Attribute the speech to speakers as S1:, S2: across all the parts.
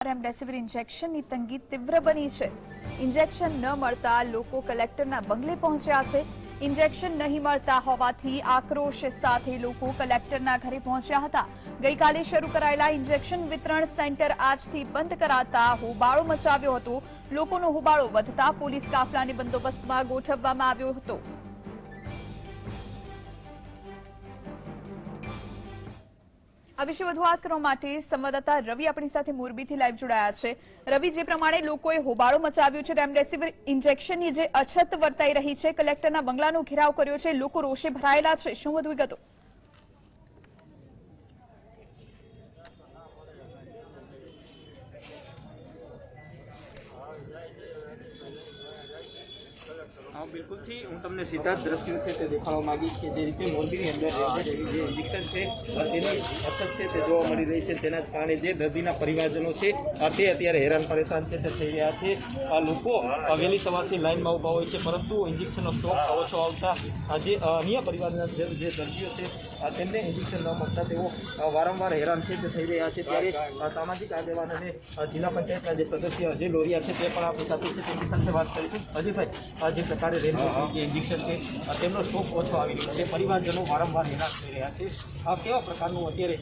S1: Remdesivir ઇન્જેક્શનની તંગી તીવ્ર બની છે। ઇન્જેક્શન ન મળતા લોકો કલેક્ટરના બંગલે પહોંચ્યા છે। ઇન્જેક્શન નહીં મળતા હોવાથી આક્રોશ સાથે લોકો કલેક્ટરના ઘરે પહોંચ્યા હતા। ગઈકાલે શરૂ કરાયેલા ઇન્જેક્શન વિતરણ સેન્ટર આજથી બંધ કરાતા હોબાળો મચાવ્યો હતો। લોકોનો હોબાળો વધતા પોલીસ કાફલાને બંદોબસ્તમાં ગોઠવવામાં આવ્યો હતો। આ વિશે વધુ વાત કરવા માટે સંવાદદાતા રવિ આપણી સાથે મોરબીથી લાઈવ જોડાયા છે। રવિ, જે પ્રમાણે લોકોએ હોબાળો મચાવ્યો છે, રેમડેસિવિર ઇન્જેક્શનની જે અછત વર્તાઈ રહી છે, કલેક્ટરના બંગલાનો ઘેરાવ કર્યો છે, લોકો રોષે ભરાયેલા છે, શું વધુ વિગતો?
S2: बिल्कुल थी हूँ तमने सीधा दृश्यों से देखाड़वा मांगीश कि जे रीते मोरबीनी अंदर जे इंजेक्शन है तेनी अछत है ते जोवा मळी रही है। तेना ज कारणे जे दर्दीना परिवारजनो छे ते अत्यारे हैरान परेशान छे ते थई रह्या छे। लोको वहेली सवारथी लाइनमां ऊभा होय छे, परंतु इंजेक्शननो स्टॉक ओछो आवता जे अन्य परिवाરના જે દર્દીઓ છે તેમને इंजेक्शन न મળતા તેઓ વારંવાર હેરાન છે તે થઈ રહ્યા છે। ત્યારે સામાજિક આગેવાન અને જિલ્લા પંચાયતના જે સદસ્ય અજય લોરિયા છે તે પણ આપણી સાથે છે, તેમની સાથે વાત કરીશું। અજયભાઈ, જે પ્રકારે જે ઇન્જેક્શન છે તેમનો સ્ટોક ઓછો આવી રહ્યો છે, પરિવારજનો વારંવાર હેરાન થઈ રહ્યા છે, આ કેવા પ્રકારનું અત્યારે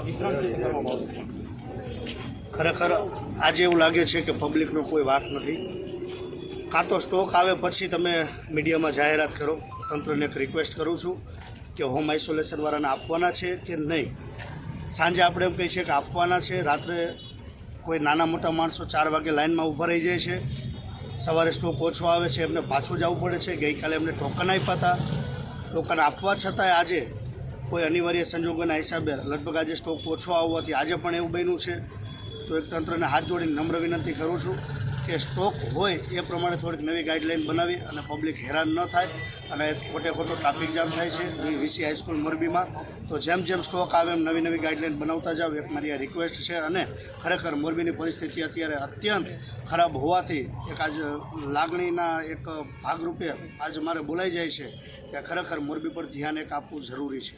S2: વિતરણ છે કરવામાં આવ્યું છે?
S3: ખરેખર આજે એવું લાગે છે કે પબ્લિકનો કોઈ વાક નથી। કાં તો સ્ટોક આવે પછી તમે મીડિયામાં જાહેરાત કરો। તંત્રને એક રિક્વેસ્ટ કરું છું કે હોમ આઇસોલેશનવાળાને આપવાના છે કે નહીં। સાંજે આપણે એમ કહીએ છીએ કે આપવાના છે, રાત્રે કોઈ નાના મોટા માણસો 4 વાગે લાઇનમાં ઊભા રહી જાય છે, સવારે સ્ટોક ઓછો આવે છે, એમને પાછું જવું પડે છે। ગઈકાલે એમને ટોકન આપ્યા હતા, ટોકન આપવા છતાંય આજે કોઈ અનિવાર્ય સંજોગોના હિસાબે લગભગ આજે સ્ટોક ઓછો આવવાથી આજે પણ એવું બન્યું છે। તો એક તંત્રને હાથ જોડીને નમ્ર વિનંતી કરું છું કે સ્ટોક હોય એ પ્રમાણે થોડીક નવી ગાઈડલાઇન બનાવી અને પબ્લિક હેરાન ન થાય અને ખોટો ટ્રાફિક જામ થાય છે વીસી હાઈસ્કૂલ મોરબીમાં। તો જેમ જેમ સ્ટોક આવે એમ નવી ગાઈડલાઇન બનાવતા જાવ, એક મારી આ રિક્વેસ્ટ છે। અને ખરેખર મોરબીની પરિસ્થિતિ અત્યારે અત્યંત ખરાબ હોવાથી એક આજ લાગણીના એક ભાગરૂપે આજ મારે બોલાઈ જાય છે કે ખરેખર મોરબી પર ધ્યાન એક આપવું જરૂરી છે।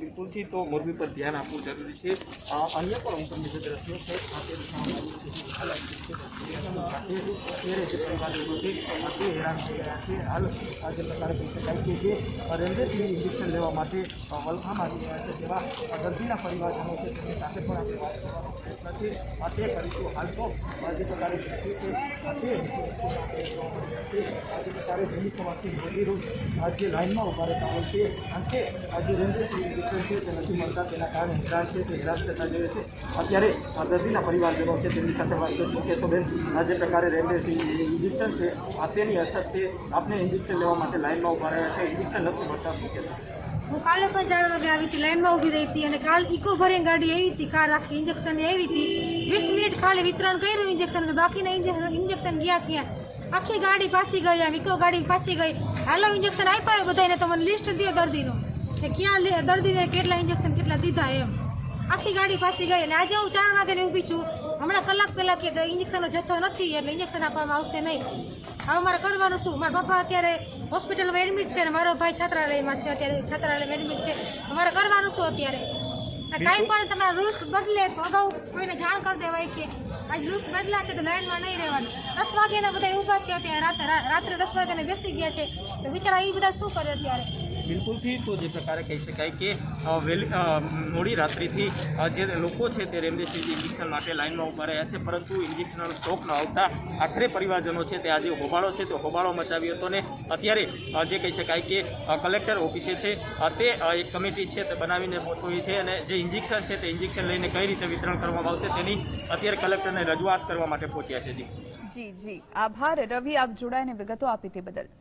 S2: बिल्कुल थी तो मोरबी पर ध्यान आपવું જરૂરી છે। અહીંયા પણ હું તમને જે દ્રશ્યો છે હેરાન થઈ રહ્યા છે। હાલ જે પ્રકારે કહી શકાય કે જે રેમડેસિવિર ઇન્જેક્શન લેવા માટે વલખામ આવી રહ્યા છે તેવા દર્દીના પરિવારજનો છે તેમની સાથે પણ આપણે વાત કરવાનો પ્રયત્ન છે તે કરીશું। હાલ તો જે પ્રકારે જે પ્રકારે વહેલી સવારથી મોડી રોજ જે લાઇનમાં ઊભા રહેતા હોય છે અને જે રેમડેસિવિર ઇન્જેક્શન છે તે નથી મળતા, તેના કારણે હેરાન છે તે હેરાન થતા જોઈએ છે। અત્યારે દર્દીના પરિવારજનો છે તેમની સાથે વાત કરીશું કે બેન, જે પ્રકારે રેમડેસિવિર ઇન્જેક્શન છે તેની અછત છે, આપને ઇન્જેક્શન લેવા માટે લાઇનમાં ઊભા રહ્યા છે, ઇન્જેક્શન નથી મળતા, શું કહેશો?
S4: હું કાલે પણ 4 વાગે આવી હતી, લાઇનમાં ઊભી રહી હતી અને કાલ ઇકો ભરીને ગાડી આવી હતી, કાર આખી ઇન્જેક્શનની આવી હતી। 20 મિનિટ ખાલી વિતરણ કર્યું ઇન્જેક્શન, તો બાકીના ઇન્જેક્શન ગયા ક્યાં? આખી ગાડી પાછી ગઈ, આમ ઇકો ગાડી પાછી ગઈ। હાલો ઇન્જેક્શન આપ્યા બધાને, તો મને લિસ્ટ દો દર્દીનું કે ક્યાં દર્દીને કેટલા ઇન્જેક્શન કેટલા દીધા એમ। આખી ગાડી પાછી ગઈ અને આજે હું 4 વાગ્યાની ઊભી છું, હમણાં કલાક પહેલાં કે ઇન્જેક્શનનો જથ્થો નથી એટલે ઇન્જેક્શન આપવામાં આવશે નહીં। હવે મારે કરવાનું શું? મારા પપ્પા અત્યારે હોસ્પિટલમાં એડમિટ છે અને મારો ભાઈ છાત્રાલયમાં છે, અત્યારે છાત્રાલયમાં એડમિટ છે, તો મારે કરવાનું શું અત્યારે? કાંઈ પણ તમારા રૂલ્સ બદલે તો અગાઉ કોઈને જાણ કરી દેવાય કે આજ રૂલ્સ બદલા છે તો લાઇનમાં નહીં રહેવાનું। 10 વાગ્યાના બધા ઊભા છે, અત્યારે રાત્રે 10 વાગ્યાને બેસી ગયા છે, તો બિચારા એ બધા શું કરે અત્યારે?
S2: બિલકુલ થી તો જે પ્રકારે કહી શકાય કે મોડી રાત્રિથી જે લોકો છે તે રેમડેસિવિર ઇન્જેક્શન માટે લાઇનમાં ઊભા રહ્યા છે, પરંતુ ઇન્જેક્શનનો સ્ટોક ન આવતા આખરે પરિવારજનો છે તે આજે હોબાળો છે તો હોબાળો મચાવ્યો હતો ને અત્યારે જે કહી શકાય કે કલેક્ટર ઓફિસે છે તે એક કમિટી છે તે બનાવીને ગોઠવી છે અને જે ઇન્જેક્શન છે તે ઇન્જેક્શન લઈને કઈ રીતે વિતરણ કરવામાં આવશે તેની અત્યારે કલેક્ટરને રજૂઆત કરવા માટે પહોંચ્યા છે।
S1: જી, આભાર રવિ, આપ જોડાઈને વિગતો આપી તે બદલ।